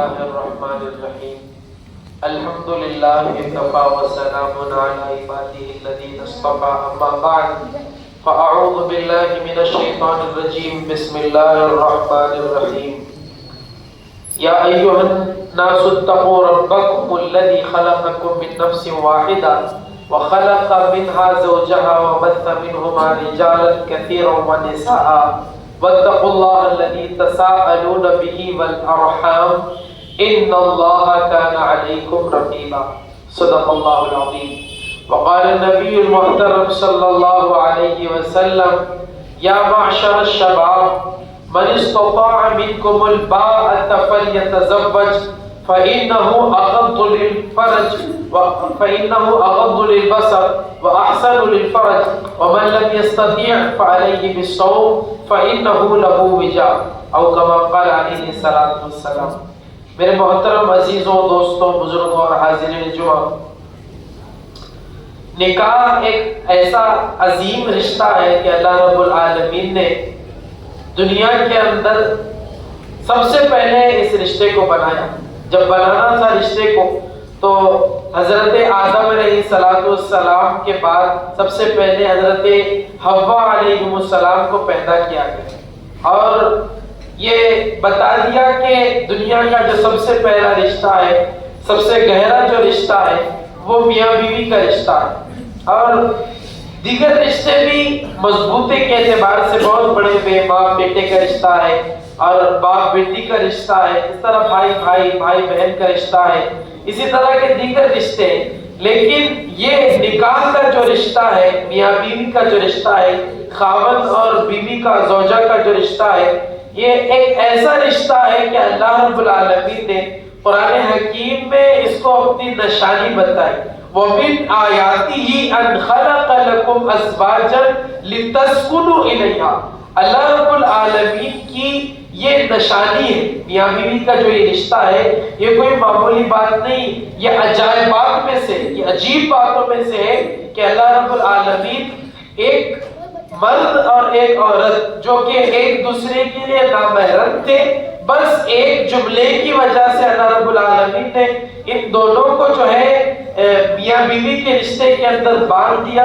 الله الرحمن الرحيم الحمد لله وكفى وسلام على عباده الذين اصطفى أما بعد فأعوذ بالله من الشيطان الرجيم بسم الله الرحمن الرحيم يا أيها الناس اتقوا ربكم الذي خلقكم من نفس واحدة وخلق منها زوجها وبث منهما رجالا كثيرا ونساء واتقوا الله الذي تساءلون به والأرحام إن الله كان عليكم رقيبا صدق الله العظيم وقال النبي المحترم صلى الله عليه وسلم يا معشر الشباب من استطاع منكم الباءة فليتزوج فإنه أغض للبصر وأحسن للفرج ومن لم يستطيع فعليه بالصوم فإنه له وجاء أو كما قال عليه الصلاة والسلام۔ میرے محترم عزیزوں، دوستوں، بزرگوں اور حاضرین جمعہ، نکاح ایک ایسا عظیم رشتہ ہے کہ اللہ رب العالمین نے دنیا کے اندر سب سے پہلے اس رشتے کو بنایا۔ جب بنانا تھا رشتے کو تو حضرت آدم علیہ السلام کے بعد سب سے پہلے حضرت حوا علیہ السلام کو پیدا کیا گیا اور یہ بتا دیا کہ دنیا کا جو سب سے پہلا رشتہ ہے، سب سے گہرا جو رشتہ ہے وہ میاں بیوی کا رشتہ ہے، اور دیگر رشتے بھی مضبوطی کے اعتبار سے بہت بڑے ہوئے، باپ بیٹے کا رشتہ ہے اور باپ بیٹی کا رشتہ ہے، اس طرح بھائی بہن کا رشتہ ہے، اسی طرح کے دیگر رشتے ہیں۔ لیکن یہ نکاح کا جو رشتہ ہے، میاں بیوی کا جو رشتہ ہے، خاوند اور بیوی کا، زوجہ کا جو رشتہ ہے، یہ ایک ایسا رشتہ ہے کہ اللہ رب العالمین نے قرآن حکیم میں اس کو اپنی نشانی بتائی۔ وَمِنْ آيَاتِهِ أَنْ خَلَقَ لَكُمْ أَزْوَاجًا لِتَسْكُنُوا إِلَيْهَا۔ اللہ رب العالمین کی یہ نشانی ہے، میاں بیوی کا جو یہ رشتہ ہے، یہ کوئی معمولی بات نہیں، یہ عجائبات میں سے، یہ عجیب باتوں میں سے ہے کہ اللہ رب العالمین ایک مرد اور ایک عورت جو کہ ایک دوسرے کے لیے نامحرم تھے، بس ایک جملے کی وجہ سے اللہ رب العالمین نے ان دونوں کو جو ہے میاں بیوی کے رشتے کے اندر باندھ دیا۔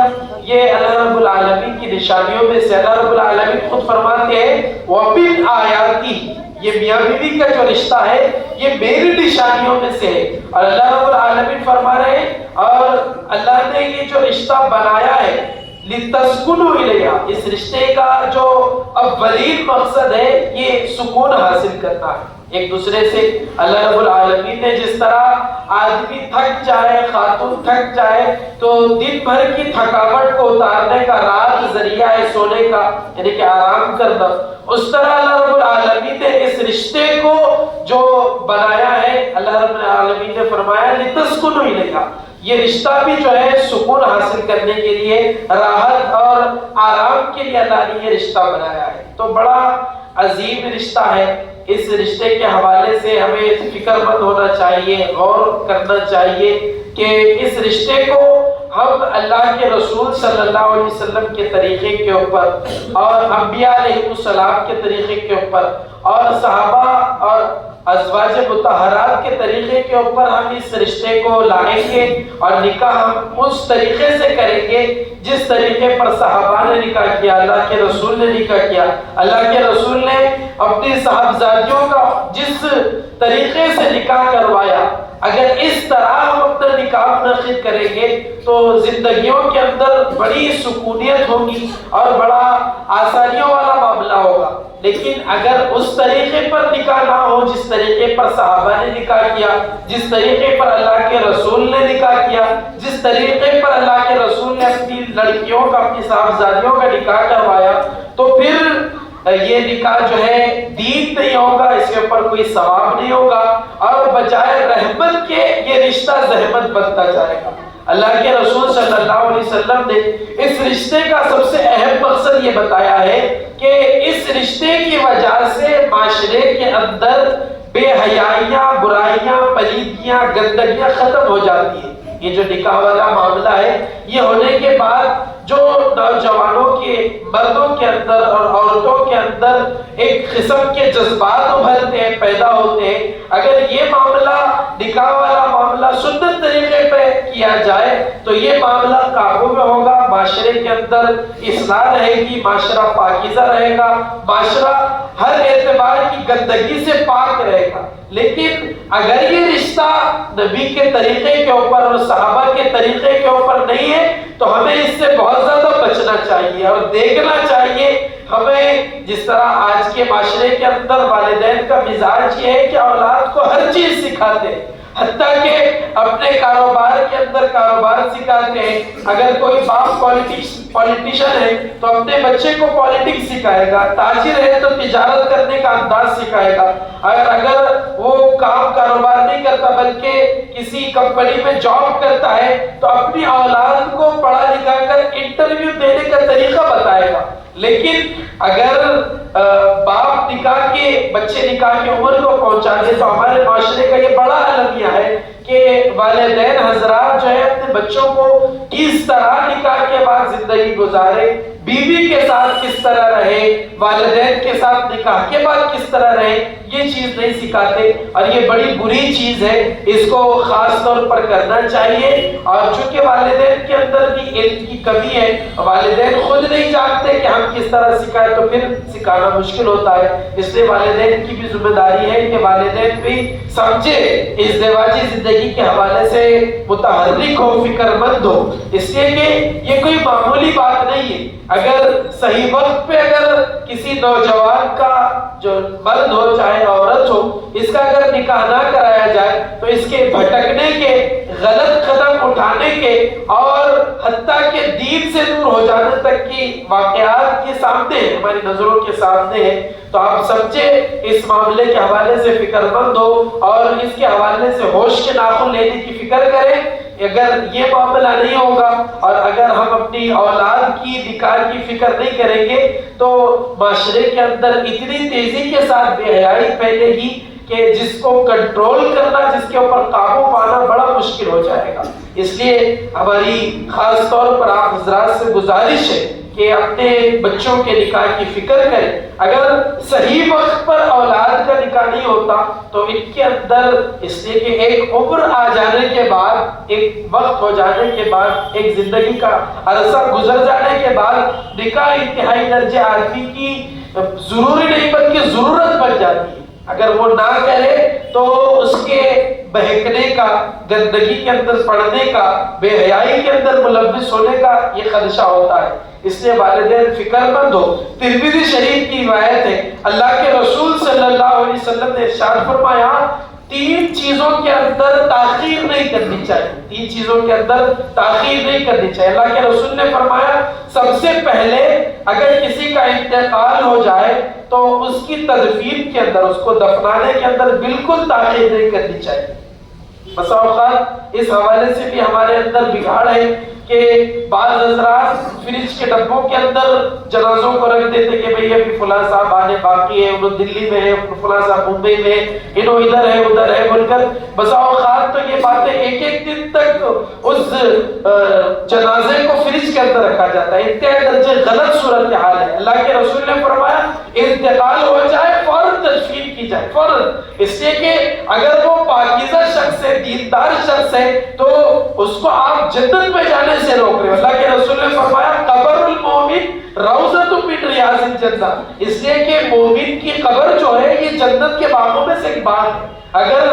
یہ اللہ رب العالمین کی نشانیوں میں سے، اللہ رب العالمین خود فرماتے ہیں وَمِنْ آیَاتِهِ، یہ میاں بیوی کا جو رشتہ ہے یہ میری نشانیوں میں سے ہے، اور اللہ رب العالمین فرما رہے ہیں اور اللہ نے یہ جو رشتہ بنایا ہے لِتَسْكُنُوا إِلَيْهَا، اس رشتے کا جو اولین مقصد ہے یہ سکون حاصل کرنا ہے ایک دوسرے سے۔ اللہ رب العالمین نے جس طرح آدمی تھک جائے، خاتون تھک جائے تو دن بھر کی تھکاوٹ کو اتارنے کا رات ذریعہ ہے سونے کا، یعنی کہ آرام کرنا، اس طرح اللہ رب العالمین نے اس رشتے کو جو بنایا ہے، اللہ رب العالمین نے فرمایا لِتَسْكُنُوا إِلَيْهَا، یہ رشتہ بھی جو ہے سکون حاصل کرنے کے لیے، راحت اور آرام کے لیے اللہ نے یہ رشتہ بنایا ہے۔ تو بڑا عظیم رشتہ ہے، اس رشتے کے حوالے سے ہمیں فکر مند ہونا چاہیے، غور کرنا چاہیے کہ اس رشتے کو ہم اللہ کے رسول صلی اللہ علیہ وسلم کے طریقے کے اوپر اور انبیاء علیہ السلام کے طریقے کے اوپر اور صحابہ اور ازواج مطہرات کے طریقے کے اوپر ہم اس رشتے کو لائیں گے، اور نکاح ہم اس طریقے سے کریں گے جس طریقے پر صحابہ نے نکاح کیا، اللہ کے رسول نے نکاح کیا۔ اللہ کے رسول نے اپنی صاحبزادیوں کا جس طریقے سے نکاح کروایا، اگر اس طرح ہم اپنا نکاح منعقد کریں گے تو زندگیوں کے اندر بڑی سکونیت ہوگی اور بڑا آسانیوں والا معاملہ ہوگا۔ لیکن اگر اس طریقے پر نکاح نہ ہو جس طریقے پر صحابہ نے نکاح کیا، جس طریقے پر اللہ کے رسول نے نکاح کیا، جس طریقے پر اللہ کے رسول نے اپنی لڑکیوں کا، اپنی صاحبزادیوں کا نکاح کروایا، تو پھر یہ نکاح جو ہے دین نہیں ہوگا، اس کے اوپر کوئی ثواب نہیں ہوگا، اور بجائے رحمت کے یہ رشتہ زحمت بنتا جائے گا۔ اللہ کے رسول صلی اللہ علیہ وسلم نے اس رشتے کا سب سے اہم مقصد یہ بتایا ہے کہ اس رشتے کی وجہ سے معاشرے کے اندر بے حیائیاں، برائیاں، پلیدیاں، گندگیاں ختم ہو جاتی ہیں۔ یہ جو نکاح والا معاملہ ہے، یہ ہونے کے بعد جو نوجوانوں کے، مردوں کے اندر اور عورتوں کے اندر ایک قسم کے جذبات ابھرتے ہیں، پیدا ہوتے ہیں. اگر یہ معاملہ نکاح والا معاملہ سنت طریقے پہ کیا جائے تو یہ معاملہ قابو میں ہوگا، معاشرے کے اندر اصلاح رہے گی، معاشرہ پاکیزہ رہے گا، معاشرہ ہر اعتبار کی گندگی سے پاک رہے گا. لیکن اگر یہ رشتہ نبی کے طریقے کے اوپر اور صحابہ کے طریقے کے اوپر نہیں ہے تو ہمیں اس سے بہت زیادہ بچنا چاہیے اور دیکھنا چاہیے. ہمیں جس طرح آج کے معاشرے کے اندر والدین کا مزاج یہ ہے کہ اولاد کو ہر چیز سکھاتے ہیں، حتیٰ کہ اپنے کاروبار کے اندر کاروبار سکھاتے ہیں. اگر کوئی باپ پولیٹیشین ہے تو اپنے بچے کو پالیٹکس سکھائے گا، تاجر ہے تو تجارت کرنے کا انداز سکھائے گا. اگر وہ کاروبار نہیں کرتا بلکہ کسی کمپنی میں جاب کرتا ہے تو اپنی اولاد کو پڑھا لکھا کر انٹرویو دینے کا طریقہ بتائے گا. لیکن اگر باپ بچے نکاح کی عمر کو پہنچا دے تو ہمارے معاشرے کا یہ بڑا المیہ ہے کہ والدین حضرات جو ہے اپنے بچوں کو کس طرح نکاح کے بعد زندگی گزارے، بیوی کے ساتھ کس طرح رہے، والدین کے ساتھ نکاح کے بعد کس طرح رہے، یہ چیز نہیں سکھاتے. اور یہ بڑی بری چیز ہے، اس کو خاص طور پر کرنا چاہیے. اور چونکہ والدین کے اندر بھی علم کی کمی ہے، والدین خود نہیں جانتے کہ ہم کس طرح سکھائیں تو پھر سکھانا مشکل ہوتا ہے. اس لیے والدین کی بھی ذمہ داری ہے کہ والدین بھی سمجھے، ازدواجی زندگی کے حوالے سے متحرک ہو، فکر مند ہو. اس لیے کہ یہ کوئی معمولی بات نہیں ہے. اگر صحیح وقت پہ اگر کسی نوجوان کا جو مرد ہو چاہے عورت ہو، اس کا اگر نکاح نہ کرایا جائے تو اس کے بھٹکنے کے، غلط قدم اٹھانے کے اور حتیٰ کہ دین سے دور ہو جانے تک کی واقعات کے سامنے ہیں، ہماری نظروں کے سامنے ہیں. تو آپ سمجھے اس معاملے کے حوالے سے فکر مند ہو اور اس کے حوالے سے ہوش کے ناخن لینے کی فکر کریں. اگر یہ معاملہ نہیں ہوگا اور اگر ہم اپنی اولاد کی نکاح کی فکر نہیں کریں گے تو معاشرے کے اندر اتنی تیزی کے ساتھ بے حیائی پھیلے گی کہ جس کو کنٹرول کرنا، جس کے اوپر قابو پانا بڑا مشکل ہو جائے گا. اس لیے ہماری خاص طور پر آپ حضرات سے گزارش ہے کہ اپنے بچوں کے نکاح کی فکر کریں. اگر صحیح وقت پر اولاد کا نکاح نہیں ہوتا تو ان کے اندر، اس لیے کہ ایک عمر آ جانے کے بعد، ایک وقت ہو جانے کے بعد، ایک زندگی کا عرصہ گزر جانے کے بعد نکاح انتہائی درجے آدمی کی ضروری نہیں بلکہ ضرورت بن جاتی ہے. اگر وہ نہ کرے تو اس کے بہکنے کا، گندگی کے اندر پڑنے کا، بے حیائی کے اندر ملوث ہونے کا یہ خدشہ ہوتا ہے. اس لیے والدین فکر مند ہو. ترمذی شریف کی روایت ہے، اللہ کے رسول صلی اللہ علیہ وسلم نے ارشاد فرمایا 3 چیزوں کے اندر تاخیر نہیں کرنی چاہیے. 3 چیزوں کے اندر تاخیر نہیں کرنی چاہیے. اللہ کے رسول نے فرمایا سب سے پہلے اگر کسی کا انتقال ہو جائے تو اس کی تدفین کے اندر، اس کو دفنانے کے اندر بالکل تاخیر نہیں کرنی چاہیے. بسا اوقات اس حوالے سے بھی ہمارے اندر بگاڑ ہے کہ بعض حضرات فریج کے ڈبوں کے اندر جنازوں کو رکھ دیتے کہ بھئی ابھی فلاں صاحب آنے باقی ہے، انہوں دلی میں ہے، فلاں صاحب ممبئی میں، انہوں ادھر ہے ادھر ہے بول کر بسا اوقات تو یہ باتیں ایک دن تک اس جنازے کو فریج کے اندر رکھا جاتا ہے. انتہائی درجے غلط صورتحال ہے. اللہ کے رسول نے فرمایا انتقال ہو جائے فوراً تدفین کی جائے، فوراً. اس لیے کہ اگر وہ پاکیزہ شخص ہے، دیندار شخص ہے تو اس کو آپ جنت میں جانے سے روک رہے ہو. اللہ کے رسول نے فرمایا قبر المومن روضۃ من ریاض الجنہ. اس لیے کہ مومن کی قبر جو ہے یہ جنت کے باغوں میں سے ایک باغ ہے. اگر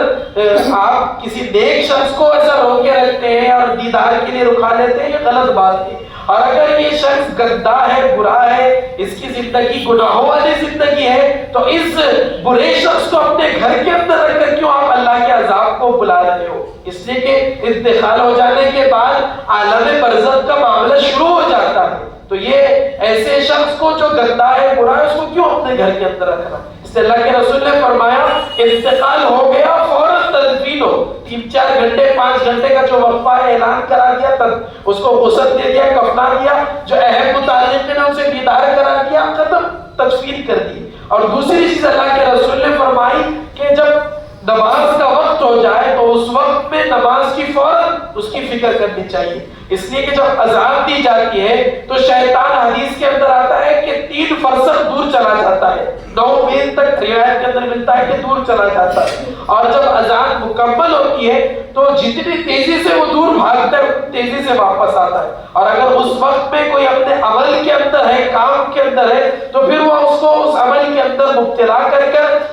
آپ کسی نیک شخص کو ایسا روک کے رکھتے ہیں اور دیدار کے لیے رکھا لیتے ہیں یہ غلط بات ہے. اور اگر یہ شخص گندا ہے، برا ہے، اس کی زندگی گناہوں والی زندگی ہے تو اس برے شخص کو اپنے گھر کے اندر رکھ کر کیوں آپ اللہ کے عذاب کو بلا رہے ہو؟ اس لیے کہ انتقال ہو جانے کے بعد عالم برزخ کا معاملہ شروع ہو جاتا ہے. تو یہ ایسے شخص کو جو گندا ہے، برا ہے، اس کو کیوں اپنے گھر کے اندر رکھنا؟ اس لیے اللہ کے رسول نے فرمایا انتقال ہو گیا فوراً تدفین ہو. 3-4 گھنٹے 5 گھنٹے کا جو وقفہ ہے اعلان کرا دیا، تب اس کو غسل دے دیا، کفنا دیا، جو اہم متعلق نے اسے دیدار کرا دیا، ختم، تدفین کر دی. اور دوسری چیز اللہ کے رسول نے فرمائی کہ جب نماز کا وقت ہو جائے تو اس وقت میں نماز کی فوراً اس کی فکر کرنی چاہیے. اس لیے کہ جب اذان دی جاتی ہے تو شیطان، حدیث کے اندر آتا ہے کہ 3 فرسخ دور چلا جاتا ہے. 9 میل تک روایت کے اندر ملتا ہے کہ دور چلا جاتا ہے، اور جب اذان مکمل ہوتی ہے تو جتنی تیزی سے وہ دور بھاگتا ہے تیزی سے واپس آتا ہے، اور اگر اس وقت میں کوئی اپنے عمل کے اندر ہے، کام کے اندر ہے، تو پھر وہ اس کو اس عمل کے اندر مبتلا کر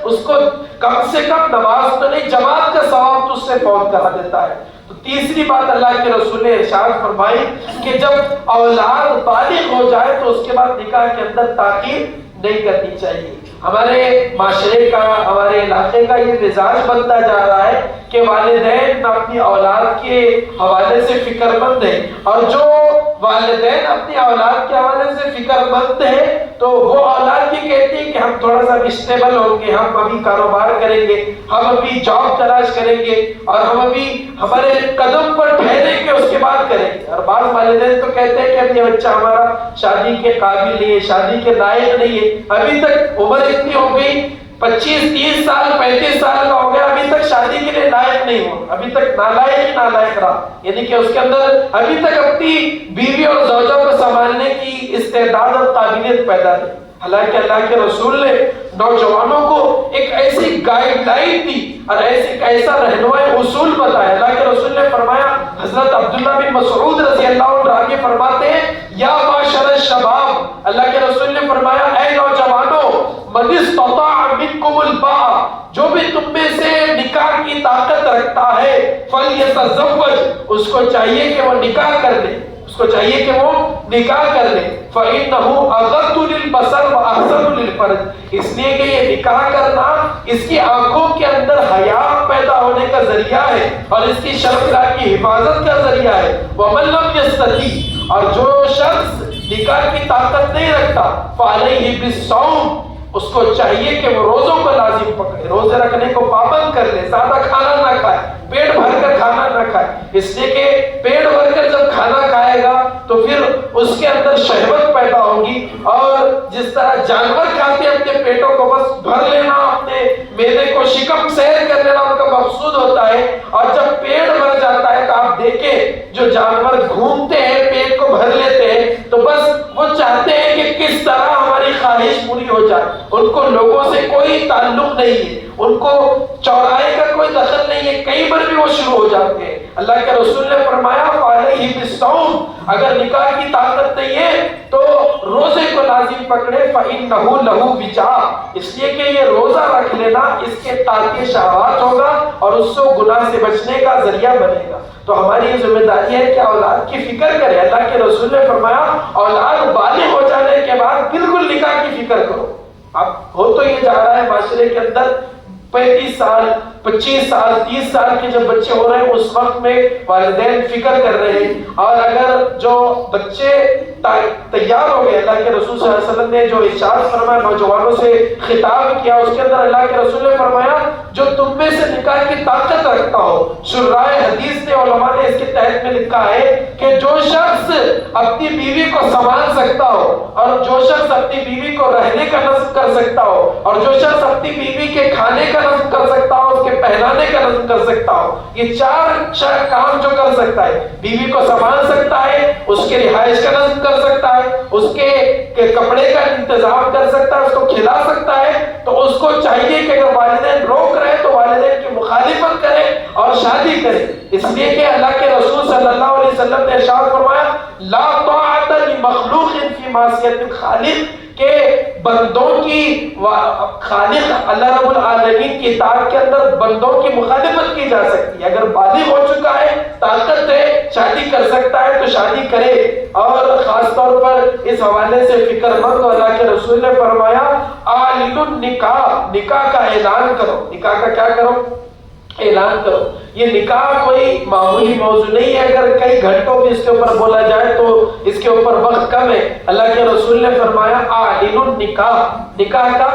اس کو کم سے کم نماز تو نہیں جماعت کا ثواب تو اس سے فوت کرا دیتا ہے۔ تو تیسری بات اللہ کے رسول نے ارشاد فرمائی کہ جب اولاد بالغ ہو جائے تو اس کے بعد نکاح کے اندر تاخیر نہیں کرنی چاہیے۔ ہمارے معاشرے کا، ہمارے علاقے کا یہ مزاج بنتا جا رہا ہے کہ والدین اپنی اولاد کے حوالے سے فکر مند ہیں، اور جو والدین اپنی اولاد کے حوالے سے فکر مند ہیں تو وہ اولاد بھی کہتی ہے کہ ہم تھوڑا سا اسٹیبل ہوں گے، ہم ابھی کاروبار کریں گے، ہم ابھی جاب تلاش کریں گے، اور ہم ابھی ہمارے قدم پر ٹھہریں گے، اس کے بعد کریں گے۔ اور بعض والدین تو کہتے ہیں کہ اب یہ بچہ ہمارا شادی کے قابل نہیں ہے، شادی کے لائق نہیں ہے، ابھی تک عمر اتنی ہو گئی، 25-30 سال 35 سال کا ہو گیا، ابھی تک شادی کے لیے لائق نہیں ہو، ابھی تک نالائق ہی نالائق رہا، یعنی کہ اس کے اندر ابھی تک اپنی بیوی اور زوجہ کو سنبھالنے کی استعداد اور قابلیت پیدا نہیں۔ حالانکہ اللہ کے رسول نے نوجوانوں کو ایک ایسی گائیڈ لائن دی اور ایسا رہنمائی اصول بتایا۔ اللہ کے رسول نے فرمایا، حضرت عبداللہ بن مسعود رضی اللہ عنہ آگے فرماتے ہیں، یا معاشر الشباب، اللہ کے رسول نے فرمایا اے نوجوانوں، من استطاع منکم الباء، جو بھی تم میں سے نکاح کی طاقت رکھتا ہے، فلیتزوج، اس کو چاہیے کہ وہ نکاح کر لے، اس کو چاہیے کہ وہ نکاح کر لے، فإنه أغض للبصر وأحسن للفرج، اس لیے کہ یہ نکاح کرنا اس کی آنکھوں کے اندر حیا پیدا ہونے کا ذریعہ ہے اور اس کی شرمگاہ کی حفاظت کا ذریعہ ہے۔ ومن لم يستطع، اور جو شخص نکاح کی طاقت نہیں رکھتا، فعليه بالصوم، اس کو چاہیے کہ وہ روزوں کو لازم پکڑے، روزے رکھنے کو پابند کر لے، زیادہ کھانا نہ کھائے، پیٹ بھر کر کھانا نہ کھائے، اس لیے کہ پیٹ بھر کر جب کھانا کھائے گا تو پھر اس کے اندر شہوت پیدا ہوگی، اور جس طرح جانور کھاتے اپنے پیٹوں کو بس بھر لینا، اپنے معدے کو شکم سیر کر لینا ان کا مقصود ہوتا ہے، اور جب پیٹ بھر جاتا ہے تو آپ دیکھیں جو جانور گھومتے ہیں پیٹ کو بھر لیتے ہیں تو بس وہ چاہتے ہیں کہ کس طرح ہماری خواہش پوری ہو جائے، ان کو لوگوں سے کوئی تعلق نہیں ہے، ان کو چوراہے کا کوئی دخل نہیں ہے، کہیں پر بھی وہ شروع ہو جاتے ہیں۔ اللہ کے رسول نے فرمایا فعلیہ بالصوم، اگر نکاح کی طاقت نہیں ہے تو روزے کو لازم پکڑے، فإنہ لہ وجاء، اس لیے کہ یہ روزہ رکھ لینا اس کے تاکہ شہوات ہوگا اور اس کو گناہ سے بچنے کا ذریعہ بنے گا۔ تو ہماری یہ ذمہ داری ہے کہ اولاد کی فکر کرے۔ اللہ کے رسول نے فرمایا اولاد بالغ ہو جانے کے بعد بالکل نکاح کی فکر کرو۔ اب ہو تو یہ جا رہا ہے معاشرے کے اندر 35 سال 25 سال 30 سال کے جب بچے ہو رہے ہیں اس وقت میں والدین فکر کر رہے ہیں، اور اگر جو بچے تیار ہو گئے، اللہ کے رسول صلی اللہ علیہ وسلم نے جو ارشاد فرمایا نوجوانوں سے خطاب کیا، اس کے اندر اللہ کے رسول نے فرمایا جو تم میں سے نکاح کی طاقت رکھتا ہو، شراح حدیث نے علماء نے اس کے تحت میں لکھا ہے کہ جو شخص اپنی بیوی کو سنبھال سکتا ہو، اور جو شخص اپنی بیوی کو رہنے کا نصب کر سکتا ہو، اور جو شخص اپنی بیوی کے کھانے کا نصب کر سکتا ہو، اس کے پہنانے کا نصب کر سکتا ہو، یہ 4 کام جو کر سکتا ہے، بیوی کو سنبھال سکتا ہے، اس کے رہائش کا نصب کر سکتا ہے، اس کے کپڑے کا انتظام کر سکتا ہے، اس کو کھلا سکتا ہے، تو اس کو چاہیے کہ اگر والدین روک رہے تو والدین کی مخالفت کرے اور شادی کرے، اس لیے کہ اللہ کے رسول صلی اللہ علیہ وسلم نے ارشاد فرمایا لا طاعت لمخلوق فی معصیت الخالق، کہ بندوں کی خالق اللہ رب العالمین کی اطاعت کے اندر بندوں کی مخالفت کی جا سکتی ہے۔ اگر بالغ ہو چکا ہے، طاقت ہے، شادی کر سکتا ہے تو شادی کرے، اور خاص طور پر اس حوالے سے فکر مند ہو۔ اللہ کے رسول نے فرمایا اعلنوا النکاح، نکاح کا اعلان کرو، نکاح کا کیا کرو؟ اعلان کرو۔ یہ نکاح کوئی معمولی موضوع نہیں ہے، اگر کئی گھنٹوں میں اس کے اوپر بولا جائے تو اس کے اوپر وقت کم ہے۔ اللہ کے رسول نے فرمایا اعلنوا النکاح، نکاح کا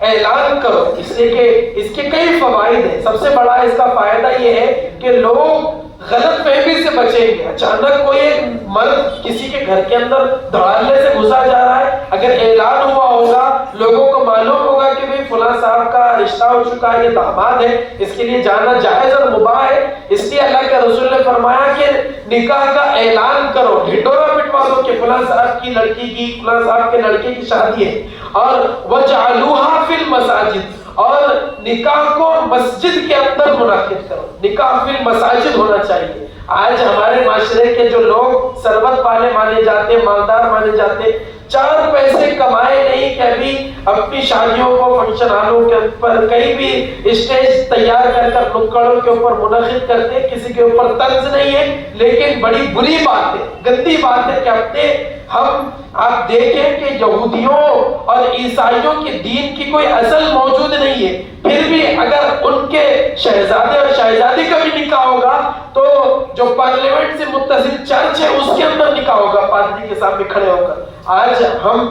اعلان کرو، اس لیے کہ اس کے کئی فوائد ہیں۔ سب سے بڑا اس کا فائدہ یہ ہے کہ لوگ غلط فہمی سے بچیں گے۔ اچانک کوئی ایک مرد کسی کے گھر کے اندر دھڑالے سے گھسا جا رہا ہے، اگر اعلان ہوا ہوگا لوگوں کو معلوم ہوگا کہ بھئی فلاں صاحب کا رشتہ ہو چکا ہے، یہ داماد ہے، اس کے لیے جانا جائز اور مباح ہے، اس لیے اللہ کے رسول نے فرمایا کہ نکاح کا اعلان کرو، ڈھڈورا پٹوا دو کہ فلاں صاحب کی لڑکی کی، فلاں صاحب کے لڑکے کی شادی ہے، اور وجعلوها المساجد، اور نکاح کو مسجد کے اندر منعقد کرو، نکاح فی المساجد ہونا چاہیے۔ آج ہمارے معاشرے کے جو لوگ ثروت والے مانے جاتے، مالدار مانے جاتے، چار پیسے کمائے نہیں کہ ابھی اپنی شادیوں کو فنکشن ہالوں کے اوپر کہیں بھی اسٹیج تیار کر کر نکڑوں کے اوپر منعقد کرتے، کسی کے اوپر طنز نہیں ہے، لیکن بڑی بری بات ہے، گندی بات ہے کہ اپنے آپ دیکھیں کہ یہودیوں اور عیسائیوں کے دین کی کوئی اصل موجود نہیں ہے، پھر بھی اگر ان کے شہزادے اور شہزادی کا بھی نکاح ہوگا تو جو پارلیمنٹ سے متصل چرچ ہے اس کے اندر نکاح ہوگا پادری کے سامنے کھڑے ہو کر۔ آج ہم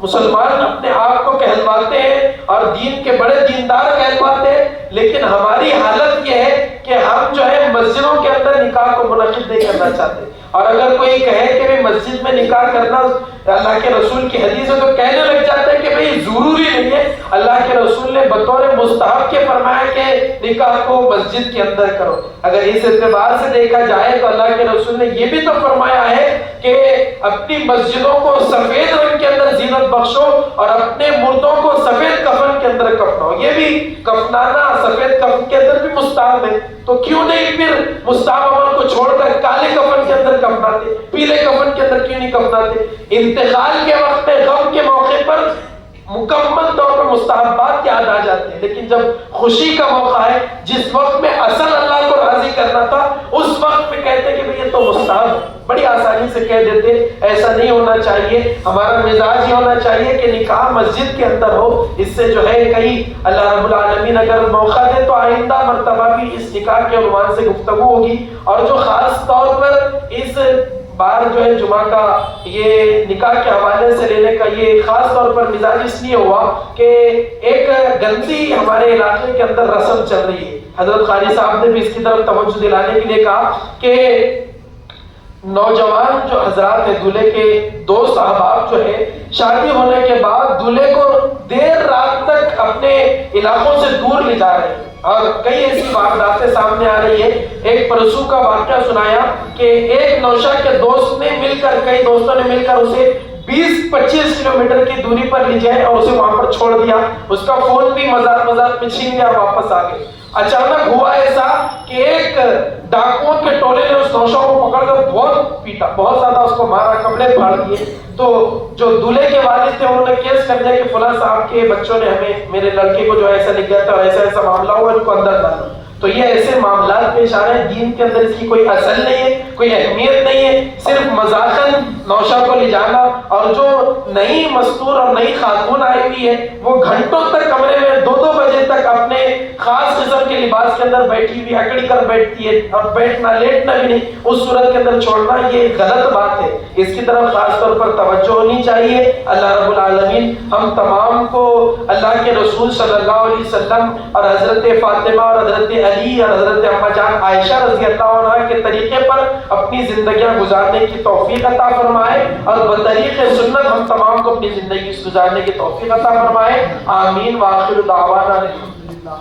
مسلمان اپنے آپ کو کہلواتے ہیں اور دین کے بڑے دیندار کہلواتے ہیں، لیکن ہماری حالت یہ ہے کہ ہم جو ہے مسجدوں کے اندر نکاح کو منعقد نہیں کرنا چاہتے، اور اگر کوئی کہے کہ مسجد میں نکاح کرنا اللہ کے رسول کی حدیث ہے تو کہنے لگ جاتے ہیں کہ بھئی ضروری نہیں ہے، اللہ کے رسول نے بطور مستحب کے فرمایا کہ نکاح کو مسجد کے اندر کرو۔ اگر اس اعتبار سے دیکھا جائے تو اللہ کے رسول نے یہ بھی تو فرمایا ہے کہ اپنی مسجدوں کو سفید رنگ کے اندر زینت بخشو اور اپنے مردوں کو سفید کفن کے اندر کفناؤ۔ یہ بھی کفنانا سفید کفن کے اندر بھی مستحب ہے، تو کیوں نہیں پھر مستحب عمل کو چھوڑ کر کالے کفن کے اندر کفناتے، پیلے کفن کے اندر کیوں نہیں کفناتے؟ انتقال کے وقت میں، غم کے موقع پر مکمل طور پر مستحبات یاد آ جاتے ہیں، لیکن جب خوشی کا موقع ہے، جس وقت میں اصل اللہ کو راضی کرنا تھا، اس وقت میں کہتے کہ یہ تو مستحب ہے، بڑی آسانی سے کہہ دیتے۔ ایسا نہیں ہونا چاہیے، ہمارا مزاج یہ ہونا چاہیے کہ نکاح مسجد کے اندر ہو۔ اس سے جو ہے کہیں اللہ رب العالمین اگر موقع دے تو آئندہ مرتبہ بھی اس نکاح کے عنوان سے گفتگو ہوگی، اور جو خاص طور پر اس بار جو ہے جمعہ کا یہ نکاح کے حوالے سے لینے کا یہ خاص طور پر مزاج اس لیے ہوا کہ ایک گندی ہمارے علاقے کے اندر رسم چل رہی ہے۔ حضرت قاری صاحب نے بھی اس کی طرف توجہ دلانے کے لیے کہا کہ نوجوان جو حضرات ہیں، دولہے کے دوست احباب جو ہے، شادی ہونے کے بعد دولہے کو دیر رات تک اپنے علاقوں سے دور لے جا رہے ہیں، اور کئی ایسی وارداتیں سامنے آ رہی ہے۔ ایک پرسوں کا واقعہ سنایا کہ ایک نوشہ کے دوست نے مل کر، کئی دوستوں نے مل کر اسے 20-25 کلومیٹر کی دوری پر لے جائے اور اسے وہاں پر چھوڑ دیا، اس کا فون بھی مزاق میں چھین لیا، واپس آ گئے۔ اچانک ہوا ایسا کہ ایک ڈاکوؤں کے ٹولے نے اس نوشہ کو پکڑ کر بہت پیٹا، بہت زیادہ اس کو مارا، کپڑے پھاڑ دیے۔ تو جو دولہے کے والد تھے انہوں نے کیس کر دیا کہ فلاں صاحب کے بچوں نے ہمیں، میرے لڑکے کو جو ایسا لکھ گیا تھا، ایسا ایسا معاملہ ہوا، ان کو اندر ڈالو۔ تو یہ ایسے معاملات پیش آ رہے ہیں، دین کے اندر اس کی کوئی اصل نہیں ہے، کوئی اہمیت نہیں ہے، صرف مذاقاً نوشہ کو لے جانا۔ اور جو نئی مستور اور نئی خاتون آئی ہوئی ہے وہ گھنٹوں تک کمرے میں 2-2 بجے تک اپنے خاص قسم کے لباس کے اندر بیٹھی ہوئی اکڑی کر بیٹھتی ہے، اور بیٹھنا لیٹنا بھی نہیں، اس صورت کے اندر چھوڑنا یہ غلط بات ہے، اس کی طرف خاص طور پر توجہ ہونی چاہیے۔ اللہ رب العالمین ہم تمام کو اللہ کے رسول صلی اللہ علیہ وسلم اور حضرت فاطمہ اور حضرت علی اور حضرت اما جان عائشہ رضی اللہ عنہ کے طریقے پر اپنی زندگیاں گزارنے کی توفیق عطا فرمائے، اور بطریق سنت ہم تمام کو اپنی زندگی گزارنے کی توفیق عطا فرمائے۔ آمین۔ وآخر دعوانا الحمدللہ۔